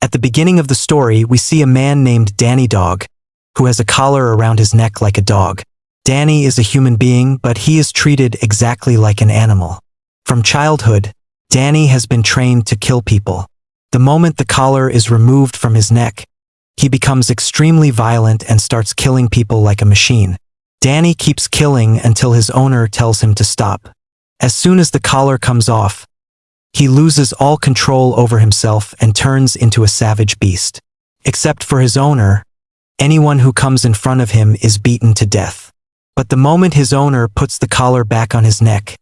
At the beginning of the story, we see a man named Danny Dog, who has a collar around his neck like a dog. Danny is a human being, but he is treated exactly like an animal. From childhood, Danny has been trained to kill people. The moment the collar is removed from his neck, he becomes extremely violent and starts killing people like a machine. Danny keeps killing until his owner tells him to stop. As soon as the collar comes off, he loses all control over himself and turns into a savage beast. Except for his owner, anyone who comes in front of him is beaten to death. But the moment his owner puts the collar back on his neck,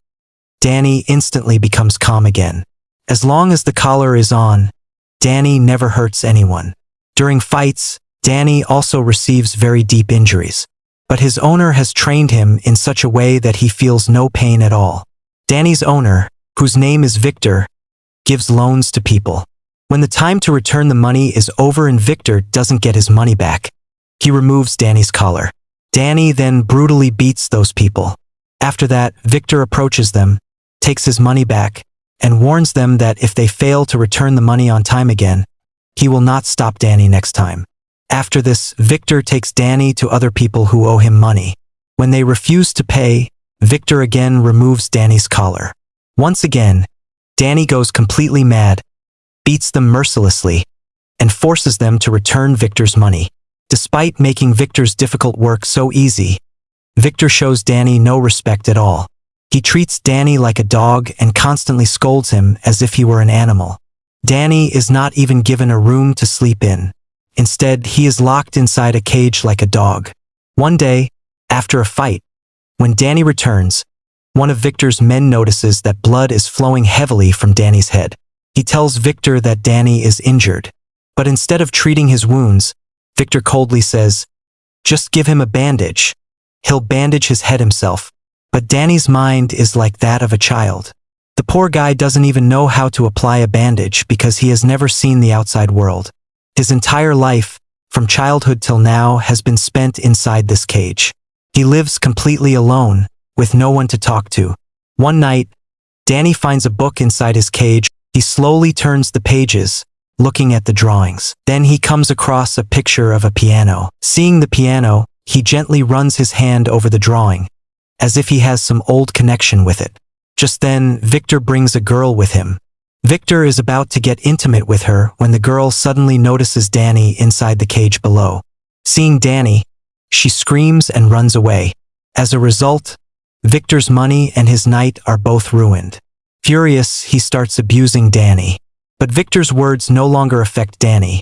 Danny instantly becomes calm again. As long as the collar is on, Danny never hurts anyone. During fights, Danny also receives very deep injuries. But his owner has trained him in such a way that he feels no pain at all. Danny's owner, whose name is Victor, gives loans to people. When the time to return the money is over and Victor doesn't get his money back, he removes Danny's collar. Danny then brutally beats those people. After that, Victor approaches them, takes his money back, and warns them that if they fail to return the money on time again, he will not stop Danny next time. After this, Victor takes Danny to other people who owe him money. When they refuse to pay, Victor again removes Danny's collar. Once again, Danny goes completely mad, beats them mercilessly, and forces them to return Victor's money. Despite making Victor's difficult work so easy, Victor shows Danny no respect at all. He treats Danny like a dog and constantly scolds him as if he were an animal. Danny is not even given a room to sleep in. Instead, he is locked inside a cage like a dog. One day, after a fight, when Danny returns, one of Victor's men notices that blood is flowing heavily from Danny's head. He tells Victor that Danny is injured. But instead of treating his wounds, Victor coldly says, "Just give him a bandage. He'll bandage his head himself." But Danny's mind is like that of a child. The poor guy doesn't even know how to apply a bandage because he has never seen the outside world. His entire life, from childhood till now, has been spent inside this cage. He lives completely alone, with no one to talk to. One night, Danny finds a book inside his cage. He slowly turns the pages, looking at the drawings. Then he comes across a picture of a piano. Seeing the piano, he gently runs his hand over the drawing, as if he has some old connection with it. Just then, Victor brings a girl with him. Victor is about to get intimate with her when the girl suddenly notices Danny inside the cage below. Seeing Danny, she screams and runs away. As a result, Victor's money and his night are both ruined. Furious, he starts abusing Danny. But Victor's words no longer affect Danny.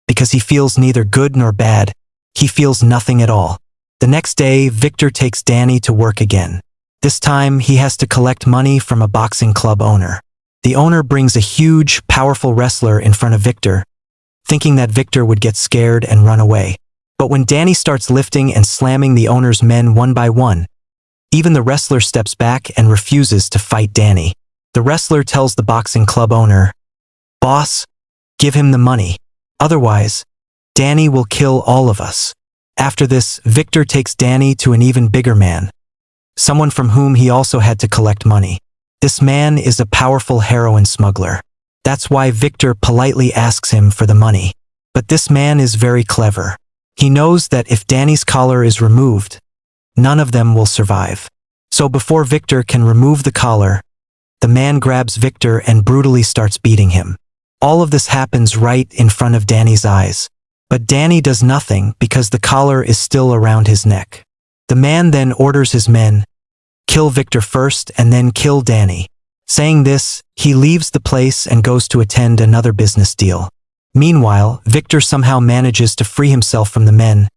Because he feels neither good nor bad, he feels nothing at all. The next day, Victor takes Danny to work again. This time, he has to collect money from a boxing club owner. The owner brings a huge, powerful wrestler in front of Victor, thinking that Victor would get scared and run away. But when Danny starts lifting and slamming the owner's men one by one, even the wrestler steps back and refuses to fight Danny. The wrestler tells the boxing club owner, "Boss, give him the money. Otherwise, Danny will kill all of us." After this, Victor takes Danny to an even bigger man, someone from whom he also had to collect money. This man is a powerful heroin smuggler. That's why Victor politely asks him for the money. But this man is very clever. He knows that if Danny's collar is removed, none of them will survive. So before Victor can remove the collar, the man grabs Victor and brutally starts beating him. All of this happens right in front of Danny's eyes. But Danny does nothing because the collar is still around his neck. The man then orders his men, "Kill Victor first and then kill Danny." Saying this, he leaves the place and goes to attend another business deal. Meanwhile, Victor somehow manages to free himself from the men,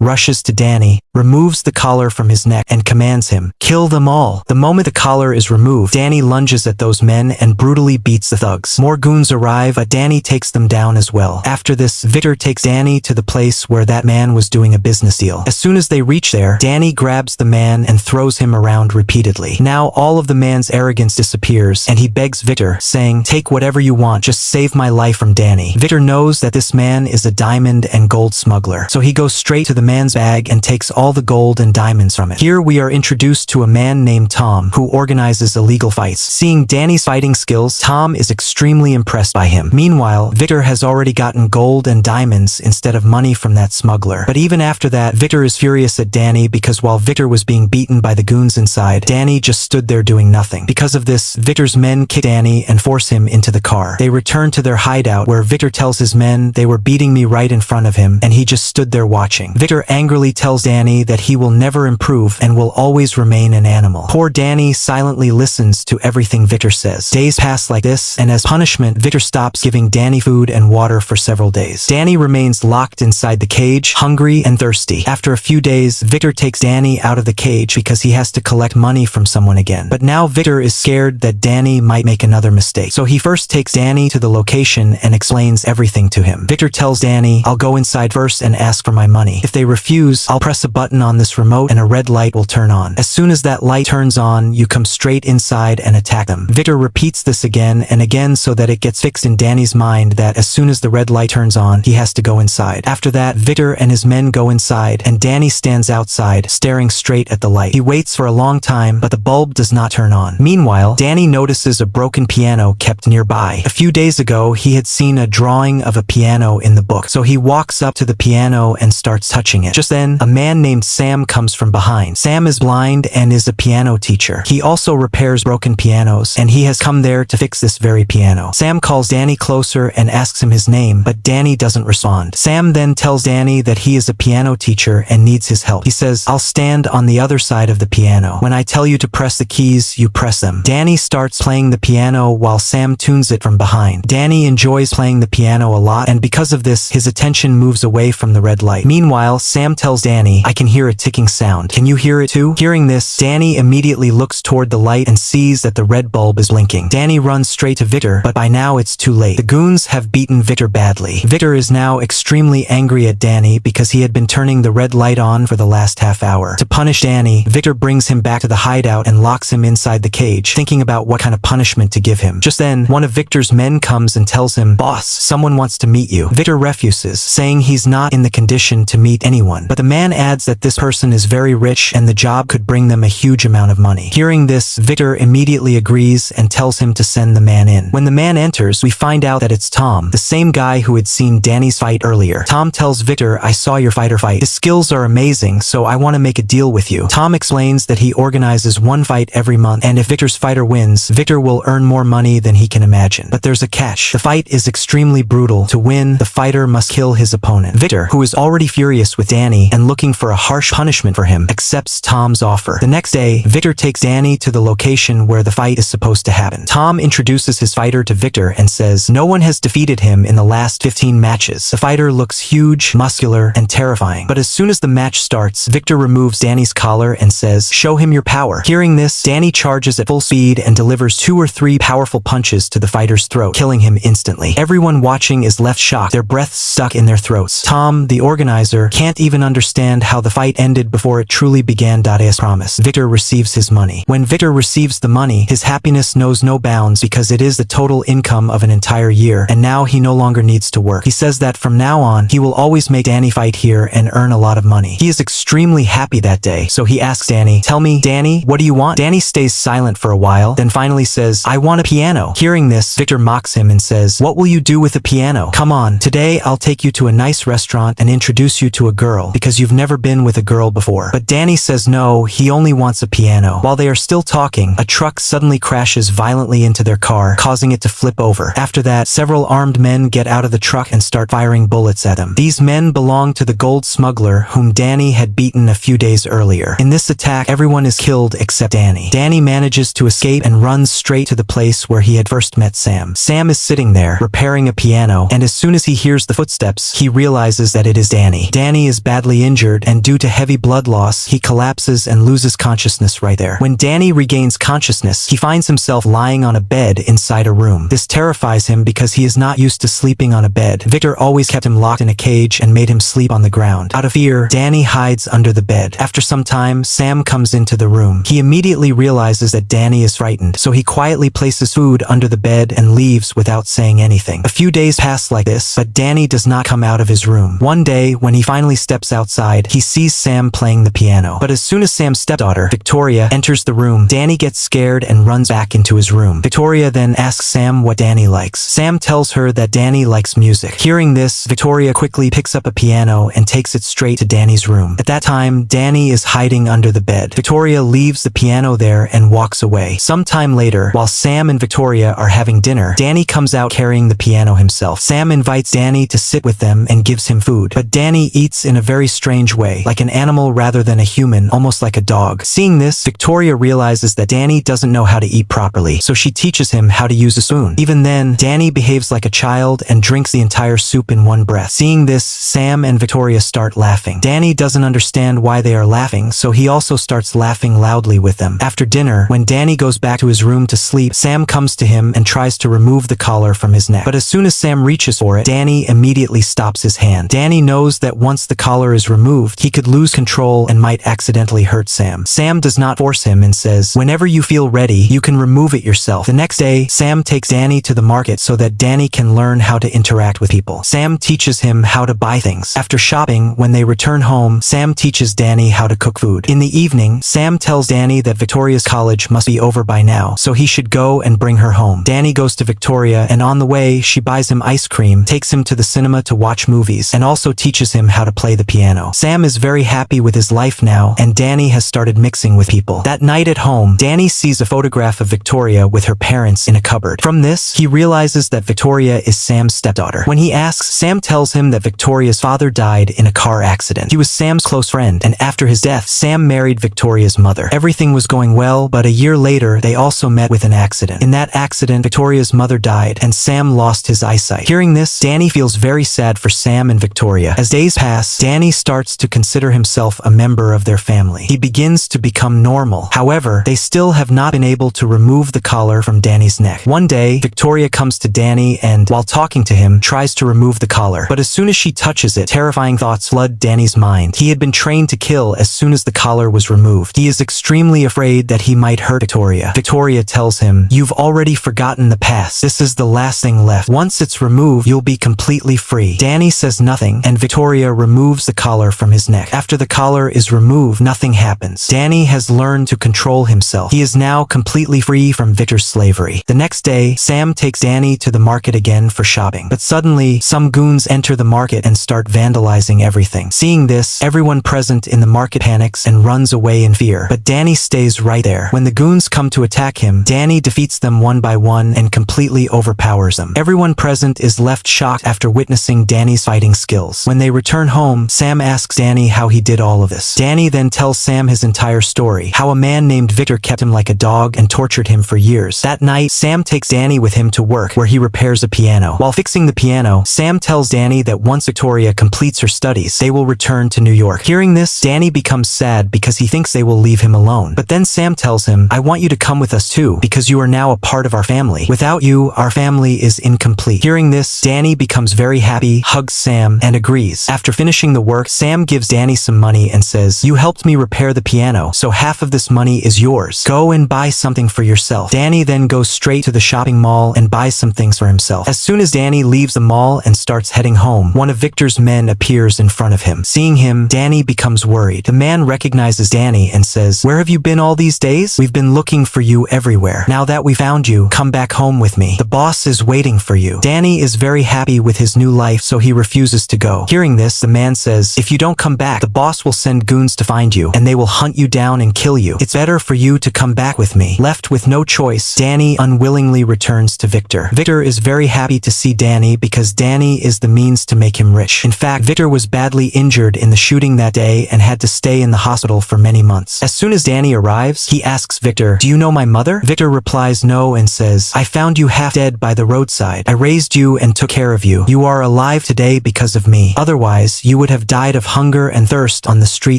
rushes to Danny, removes the collar from his neck, and commands him, "Kill them all." The moment the collar is removed, Danny lunges at those men and brutally beats the thugs. More goons arrive, but Danny takes them down as well. After this, Victor takes Danny to the place where that man was doing a business deal. As soon as they reach there, Danny grabs the man and throws him around repeatedly. Now all of the man's arrogance disappears, and he begs Victor, saying, "Take whatever you want, just save my life from Danny." Victor knows that this man is a diamond and gold smuggler, so he goes straight to the man's bag and takes all the gold and diamonds from it. Here we are introduced to a man named Tom who organizes illegal fights. Seeing Danny's fighting skills, Tom is extremely impressed by him. Meanwhile, Victor has already gotten gold and diamonds instead of money from that smuggler. But even after that, Victor is furious at Danny because while Victor was being beaten by the goons inside, Danny just stood there doing nothing. Because of this, Victor's men kick Danny and force him into the car. They return to their hideout where Victor tells his men they were beating me right in front of him and he just stood there watching. Victor angrily tells Danny that he will never improve and will always remain an animal. Poor Danny silently listens to everything Victor says. Days pass like this, and as punishment, Victor stops giving Danny food and water for several days. Danny remains locked inside the cage, hungry and thirsty. After a few days, Victor takes Danny out of the cage because he has to collect money from someone again. But now Victor is scared that Danny might make another mistake. So he first takes Danny to the location and explains everything to him. Victor tells Danny, "I'll go inside first and ask for my money. If they refuse, I'll press a button on this remote and a red light will turn on. As soon as that light turns on, you come straight inside and attack them." Victor repeats this again and again so that it gets fixed in Danny's mind that as soon as the red light turns on, he has to go inside. After that, Victor and his men go inside and Danny stands outside, staring straight at the light. He waits for a long time, but the bulb does not turn on. Meanwhile, Danny notices a broken piano kept nearby. A few days ago, he had seen a drawing of a piano in the book, so he walks up to the piano and starts touching it. Just then, a man named Sam comes from behind. Sam is blind and is a piano teacher. He also repairs broken pianos, and he has come there to fix this very piano. Sam calls Danny closer and asks him his name, but Danny doesn't respond. Sam then tells Danny that he is a piano teacher and needs his help. He says, "I'll stand on the other side of the piano. When I tell you to press the keys, you press them." Danny starts playing the piano while Sam tunes it from behind. Danny enjoys playing the piano a lot, and because of this, his attention moves away from the red light. Meanwhile, Sam tells Danny, "I can hear a ticking sound. Can you hear it too?" Hearing this, Danny immediately looks toward the light and sees that the red bulb is blinking. Danny runs straight to Victor, but by now it's too late. The goons have beaten Victor badly. Victor is now extremely angry at Danny because he had been turning the red light on for the last half hour. To punish Danny, Victor brings him back to the hideout and locks him inside the cage, thinking about what kind of punishment to give him. Just then, one of Victor's men comes and tells him, "Boss, someone wants to meet you." Victor refuses, saying he's not in the condition to meet anyone. But the man adds that this person is very rich and the job could bring them a huge amount of money. Hearing this, Victor immediately agrees and tells him to send the man in. When the man enters, we find out that it's Tom, the same guy who had seen Danny's fight earlier. Tom tells Victor, "I saw your fighter fight. His skills are amazing, so I want to make a deal with you." Tom explains that he organizes one fight every month, and if Victor's fighter wins, Victor will earn more money than he can imagine. But there's a catch. The fight is extremely brutal. To win, the fighter must kill his opponent. Victor, who is already furious with Danny and looking for a harsh punishment for him, accepts Tom's offer. The next day, Victor takes Danny to the location where the fight is supposed to happen. Tom introduces his fighter to Victor and says no one has defeated him in the last 15 matches. The fighter looks huge, muscular, and terrifying. But as soon as the match starts, Victor removes Danny's collar and says, "Show him your power." Hearing this, Danny charges at full speed and delivers 2 or 3 powerful punches to the fighter's throat, killing him instantly. Everyone watching is left shocked, their breaths stuck in their throats. Tom, the organizer, can't even understand how the fight ended before it truly began. As promised, Victor receives his money. When Victor receives the money, his happiness knows no bounds because it is the total income of an entire year, and now he no longer needs to work. He says that from now on, he will always make Danny fight here and earn a lot of money. He is extremely happy that day, so he asks Danny, "Tell me, Danny, what do you want?" Danny stays silent for a while, then finally says, "I want a piano." Hearing this, Victor mocks him and says, "What will you do with a piano? Come on, today I'll take you to a nice restaurant and introduce you to a girl because you've never been with a girl before." But Danny says no, he only wants a piano. While they are still talking, a truck suddenly crashes violently into their car, causing it to flip over. After that, several armed men get out of the truck and start firing bullets at them. These men belong to the gold smuggler whom Danny had beaten a few days earlier. In this attack, everyone is killed except Danny. Danny manages to escape and runs straight to the place where he had first met Sam. Sam is sitting there, repairing a piano, and as soon as he hears the footsteps, he realizes that it is Danny. Danny is badly injured, and due to heavy blood loss, he collapses and loses consciousness right there. When Danny regains consciousness, he finds himself lying on a bed inside a room. This terrifies him because he is not used to sleeping on a bed. Victor always kept him locked in a cage and made him sleep on the ground. Out of fear, Danny hides under the bed. After some time, Sam comes into the room. He immediately realizes that Danny is frightened, so he quietly places food under the bed and leaves without saying anything. A few days pass like this, but Danny does not come out of his room. One day, when he finally steps outside, he sees Sam playing the piano. But as soon as Sam's stepdaughter, Victoria, enters the room, Danny gets scared and runs back into his room. Victoria then asks Sam what Danny likes. Sam tells her that Danny likes music. Hearing this, Victoria quickly picks up a piano and takes it straight to Danny's room. At that time, Danny is hiding under the bed. Victoria leaves the piano there and walks away. Sometime later, while Sam and Victoria are having dinner, Danny comes out carrying the piano himself. Sam invites Danny to sit with them and gives him food. But Danny eats in a very strange way, like an animal rather than a human, almost like a dog. Seeing this, Victoria realizes that Danny doesn't know how to eat properly, so she teaches him how to use a spoon. Even then, Danny behaves like a child and drinks the entire soup in one breath. Seeing this, Sam and Victoria start laughing. Danny doesn't understand why they are laughing, so he also starts laughing loudly with them. After dinner, when Danny goes back to his room to sleep, Sam comes to him and tries to remove the collar from his neck. But as soon as Sam reaches for it, Danny immediately stops his hand. Danny knows that once the collar is removed, he could lose control and might accidentally hurt Sam. Sam does not force him and says, "Whenever you feel ready, you can remove it yourself." The next day, Sam takes Danny to the market so that Danny can learn how to interact with people. Sam teaches him how to buy things. After shopping, when they return home, Sam teaches Danny how to cook food. In the evening, Sam tells Danny that Victoria's college must be over by now, so he should go and bring her home. Danny goes to Victoria, and on the way, she buys him ice cream, takes him to the cinema to watch movies, and also teaches him how to play the piano. Sam is very happy with his life now, and Danny has started mixing with people. That night at home, Danny sees a photograph of Victoria with her parents in a cupboard. From this, he realizes that Victoria is Sam's stepdaughter. When he asks, Sam tells him that Victoria's father died in a car accident. He was Sam's close friend, and after his death, Sam married Victoria's mother. Everything was going well, but a year later, they also met with an accident. In that accident, Victoria's mother died, and Sam lost his eyesight. Hearing this, Danny feels very sad for Sam and Victoria. As days pass, Danny starts to consider himself a member of their family. He begins to become normal. However, they still have not been able to remove the collar from Danny's neck. One day, Victoria comes to Danny and, while talking to him, tries to remove the collar. But as soon as she touches it, terrifying thoughts flood Danny's mind. He had been trained to kill as soon as the collar was removed. He is extremely afraid that he might hurt Victoria. Victoria tells him, "You've already forgotten the past. This is the last thing left. Once it's removed, you'll be completely free." Danny says nothing, and Victoria removes the collar from his neck. After the collar is removed, nothing happens. Danny has learned to control himself. He is now completely free from Victor's slavery. The next day, Sam takes Danny to the market again for shopping. But suddenly, some goons enter the market and start vandalizing everything. Seeing this, everyone present in the market panics and runs away in fear. But Danny stays right there. When the goons come to attack him, Danny defeats them one by one and completely overpowers them. Everyone present is left shocked after witnessing Danny's fighting skills. When they return home, Sam asks Danny how he did all of this. Danny then tells Sam his entire story, how a man named Victor kept him like a dog and tortured him for years. That night, Sam takes Danny with him to work, where he repairs a piano. While fixing the piano, Sam tells Danny that once Victoria completes her studies, they will return to New York. Hearing this, Danny becomes sad because he thinks they will leave him alone. But then Sam tells him, "I want you to come with us too, because you are now a part of our family. Without you, our family is incomplete." Hearing this, Danny becomes very happy, hugs Sam, and agrees. After finishing the work, Sam gives Danny some money and says, "You helped me repair the piano, so half of this money is yours. Go and buy something for yourself." Danny then goes straight to the shopping mall and buys some things for himself. As soon as Danny leaves the mall and starts heading home, one of Victor's men appears in front of him. Seeing him, Danny becomes worried. The man recognizes Danny and says, "Where have you been all these days? We've been looking for you everywhere. Now that we found you, come back home with me. The boss is waiting for you." Danny is very happy with his new life, so he refuses to go. Hearing this, the man says, "If you don't come back, the boss will send goons to find you, and they will hunt you down and kill you. It's better for you to come back with me." Left with no choice, Danny unwillingly returns to Victor. Victor is very happy to see Danny because Danny is the means to make him rich. In fact, Victor was badly injured in the shooting that day and had to stay in the hospital for many months. As soon as Danny arrives, he asks Victor, "Do you know my mother?" Victor replies no and says, "I found you half dead by the roadside. I raised you and took care of you. You are alive today because of me. Otherwise, you would have died of hunger and thirst on the street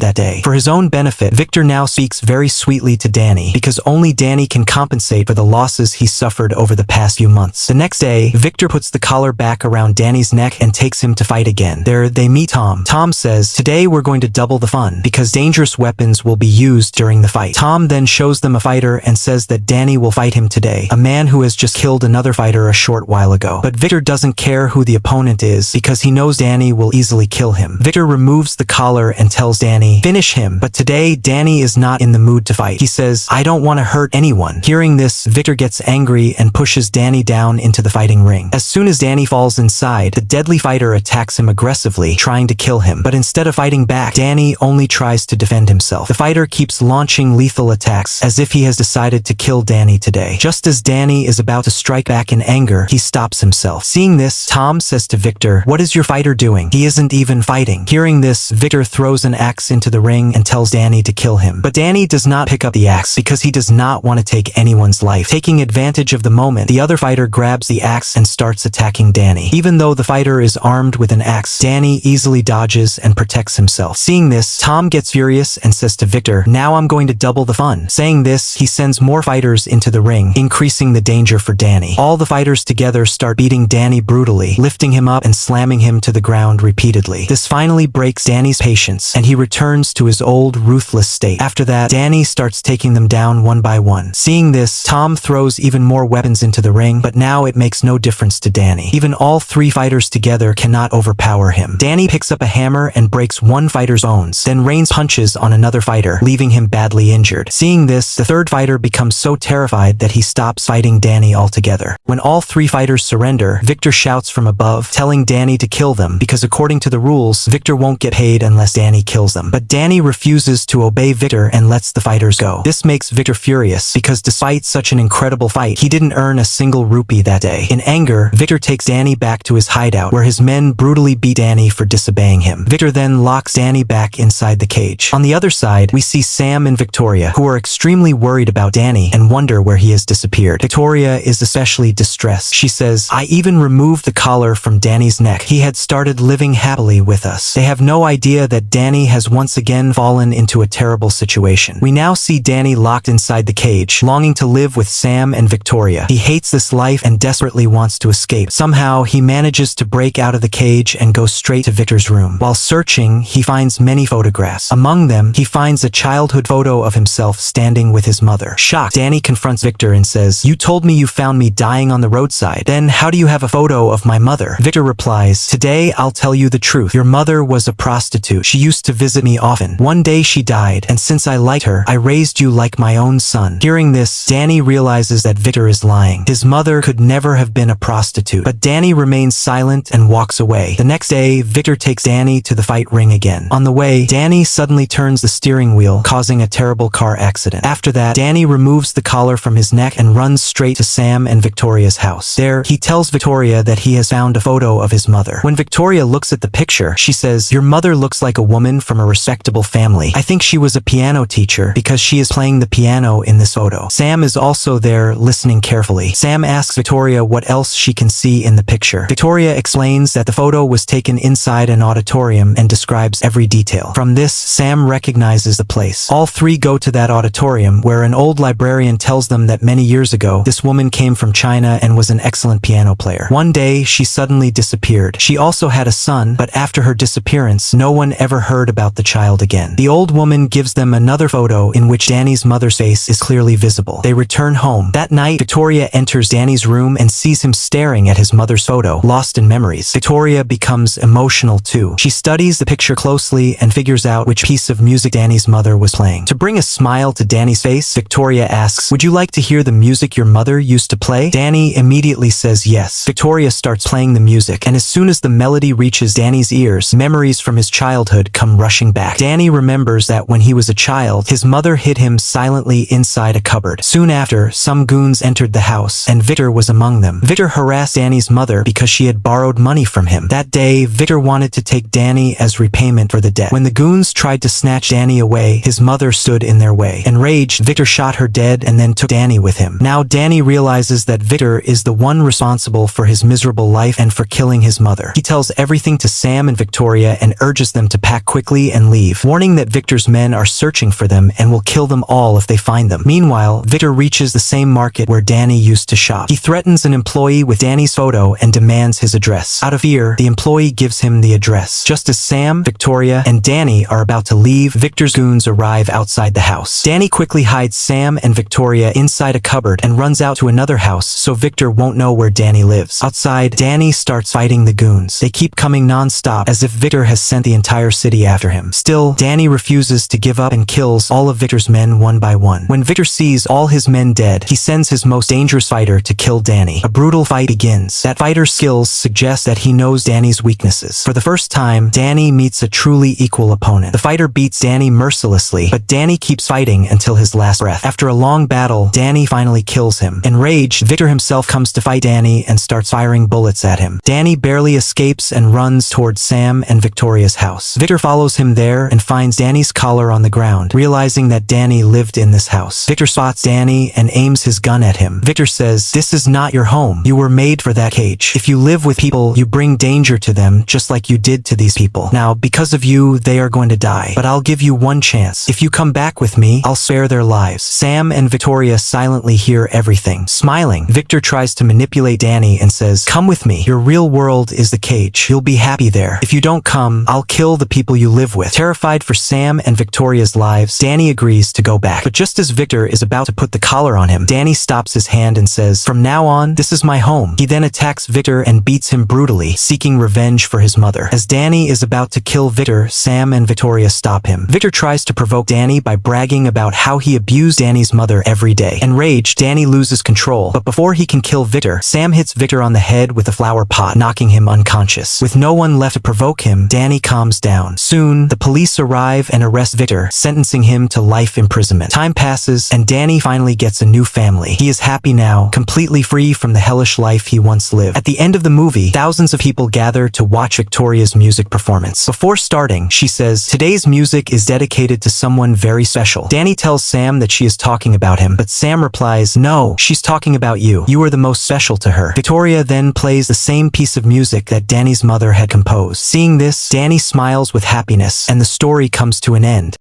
that day." For his own benefit, Victor now speaks very sweetly to Danny because only Danny can compensate for the losses he suffered over the past few months. The next day, Victor puts the collar back around Danny's neck and takes him to fight again. There, they meet Tom. Tom says, "Today we're going to double the fun because dangerous weapons will be used during the fight." Tom then shows them a fighter and says that Danny will fight him today, a man who has just killed another fighter a short while ago. But Victor doesn't care who the opponent is because he knows Danny will easily kill him. him. Victor removes the collar and tells Danny, "Finish him." But today, Danny is not in the mood to fight. He says, "I don't want to hurt anyone." Hearing this, Victor gets angry and pushes Danny down into the fighting ring. As soon as Danny falls inside, the deadly fighter attacks him aggressively, trying to kill him. But instead of fighting back, Danny only tries to defend himself. The fighter keeps launching lethal attacks as if he has decided to kill Danny today. Just as Danny is about to strike back in anger, he stops himself. Seeing this, Tom says to Victor, "What is your fighter doing? He isn't even fighting." Hearing this, Victor throws an axe into the ring and tells Danny to kill him. But Danny does not pick up the axe because he does not want to take anyone's life. Taking advantage of the moment, the other fighter grabs the axe and starts attacking Danny. Even though the fighter is armed with an axe, Danny easily dodges and protects himself. Seeing this, Tom gets furious and says to Victor, "Now I'm going to double the fun." Saying this, he sends more fighters into the ring, increasing the danger for Danny. All the fighters together start beating Danny brutally, lifting him up and slamming him to the ground repeatedly. This finally breaks Danny's patience, and he returns to his old ruthless state. After that, Danny starts taking them down one by one. Seeing this, Tom throws even more weapons into the ring, but now it makes no difference to Danny. Even all three fighters together cannot overpower him. Danny picks up a hammer and breaks one fighter's bones, then rains punches on another fighter, leaving him badly injured. Seeing this, the third fighter becomes so terrified that he stops fighting Danny altogether. When all three fighters surrender, Victor shouts from above, telling Danny to kill them because according to the rules, Victor won't get paid unless Danny kills them. But Danny refuses to obey Victor and lets the fighters go. This makes Victor furious because despite such an incredible fight, he didn't earn a single rupee that day. In anger, Victor takes Danny back to his hideout where his men brutally beat Danny for disobeying him. Victor then locks Danny back inside the cage. On the other side, we see Sam and Victoria, who are extremely worried about Danny and wonder where he has disappeared. Victoria is especially distressed. She says, "I even removed the collar from Danny's neck. He had started living happily with us." They have no idea that Danny has once again fallen into a terrible situation. We now see Danny locked inside the cage, longing to live with Sam and Victoria. He hates this life and desperately wants to escape. Somehow, he manages to break out of the cage and go straight to Victor's room. While searching, he finds many photographs. Among them, he finds a childhood photo of himself standing with his mother. Shocked, Danny confronts Victor and says, "You told me you found me dying on the roadside. Then how do you have a photo of my mother?" Victor replies, "Today I'll tell you the truth. Your mother was a prostitute. She used to visit me often. One day she died, and since I liked her, I raised you like my own son." Hearing this, Danny realizes that Victor is lying. His mother could never have been a prostitute. But Danny remains silent and walks away. The next day, Victor takes Danny to the fight ring again. On the way, Danny suddenly turns the steering wheel, causing a terrible car accident. After that, Danny removes the collar from his neck and runs straight to Sam and Victoria's house. There, he tells Victoria that he has found a photo of his mother. When Victoria looks at the picture, she says, "Your mother looks like a woman from a respectable family. I think she was a piano teacher because she is playing the piano in this photo." Sam is also there listening carefully. Sam asks Victoria what else she can see in the picture. Victoria explains that the photo was taken inside an auditorium and describes every detail. From this, Sam recognizes the place. All three go to that auditorium where an old librarian tells them that many years ago, this woman came from China and was an excellent piano player. One day, she suddenly disappeared. She also had a son, but after her disappearance, no one ever heard about the child again. The old woman gives them another photo in which Danny's mother's face is clearly visible. They return home. That night, Victoria enters Danny's room and sees him staring at his mother's photo, lost in memories. Victoria becomes emotional too. She studies the picture closely and figures out which piece of music Danny's mother was playing. To bring a smile to Danny's face, Victoria asks, "Would you like to hear the music your mother used to play?" Danny immediately says yes. Victoria starts playing the music, and as soon as the melody reaches Danny's ears, memories from his childhood come rushing back. Danny remembers that when he was a child, his mother hid him silently inside a cupboard. Soon after, some goons entered the house, and Victor was among them. Victor harassed Danny's mother because she had borrowed money from him. That day, Victor wanted to take Danny as repayment for the debt. When the goons tried to snatch Danny away, his mother stood in their way. Enraged, Victor shot her dead and then took Danny with him. Now Danny realizes that Victor is the one responsible for his miserable life and for killing his mother. He tells everything to Sam and Victoria and urges them to pack quickly and leave, warning that Victor's men are searching for them and will kill them all if they find them. Meanwhile, Victor reaches the same market where Danny used to shop. He threatens an employee with Danny's photo and demands his address. Out of fear, the employee gives him the address. Just as Sam, Victoria, and Danny are about to leave, Victor's goons arrive outside the house. Danny quickly hides Sam and Victoria inside a cupboard and runs out to another house so Victor won't know where Danny lives. Outside, Danny starts fighting the goons. They keep coming non-stop as if Victor has sent the entire city after him. Still, Danny refuses to give up and kills all of Victor's men one by one. When Victor sees all his men dead, he sends his most dangerous fighter to kill Danny. A brutal fight begins. That fighter's skills suggest that he knows Danny's weaknesses. For the first time, Danny meets a truly equal opponent. The fighter beats Danny mercilessly, but Danny keeps fighting until his last breath. After a long battle, Danny finally kills him. Enraged, Victor himself comes to fight Danny and starts firing bullets at him. Danny barely escapes and runs towards Sam and Victoria's house. Victor follows him there and finds Danny's collar on the ground, realizing that Danny lived in this house. Victor spots Danny and aims his gun at him. Victor says, "This is not your home. You were made for that cage. If you live with people, you bring danger to them just like you did to these people. Now, because of you, they are going to die. But I'll give you one chance. If you come back with me, I'll spare their lives." Sam and Victoria silently hear everything. Smiling, Victor tries to manipulate Danny and says, "Come with me. Your real world is the cage. You'll be happy there. If you don't come, I'll kill the people you live with." Terrified for Sam and Victoria's lives, Danny agrees to go back. But just as Victor is about to put the collar on him, Danny stops his hand and says, "From now on, this is my home." He then attacks Victor and beats him brutally, seeking revenge for his mother. As Danny is about to kill Victor, Sam and Victoria stop him. Victor tries to provoke Danny by bragging about how he abused Danny's mother every day. Enraged, Danny loses control, but before he can kill Victor, Sam hits Victor on the head with a flower pot, knocking him unconscious. With no one left to provoke him, Danny calms down. Soon, the police arrive and arrest Victor, sentencing him to life imprisonment. Time passes, and Danny finally gets a new family. He is happy now, completely free from the hellish life he once lived. At the end of the movie, thousands of people gather to watch Victoria's music performance. Before starting, she says, "Today's music is dedicated to someone very special." Danny tells Sam that she is talking about him, but Sam replies, "No, she's talking about you. You are the most special to her." Victoria then plays the same piece of music that Danny's mother had composed. Seeing this, Danny smiles with happiness, and the story comes to an end.